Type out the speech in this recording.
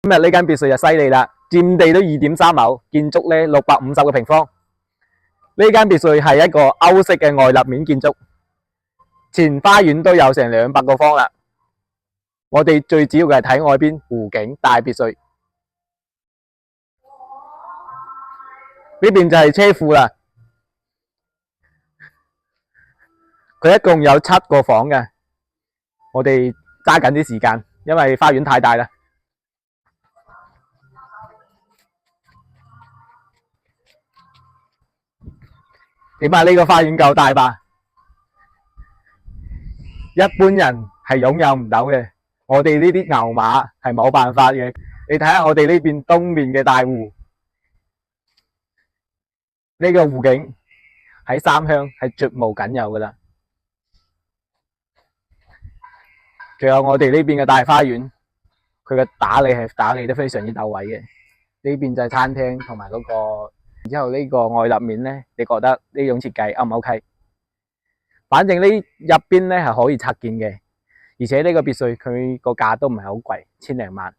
今日呢間別墅就犀利啦，佔地都2.3畝，建築咧650個平方。呢間別墅係一個歐式嘅外立面建築，前花園都有成200個方啦。我哋最主要嘅係睇外邊湖景大別墅。呢邊就係車庫啦，佢一共有7個房嘅。我哋揸緊啲時間，因為花園太大啦。點啊？呢個花園夠大吧？一般人係擁有唔到嘅，我哋呢啲牛馬係冇辦法嘅。你睇下我哋呢邊東面嘅大湖，呢個湖景喺三鄉係絕無僅有噶啦。仲有我哋呢邊嘅大花園，佢嘅打理得非常之到位嘅。呢邊就係餐廳同埋嗰個，然之後呢個外立面咧，你覺得呢種設計 O 唔 OK？反正呢入邊咧係可以拆建嘅，而且呢個別墅佢個價都唔係好貴，千零萬。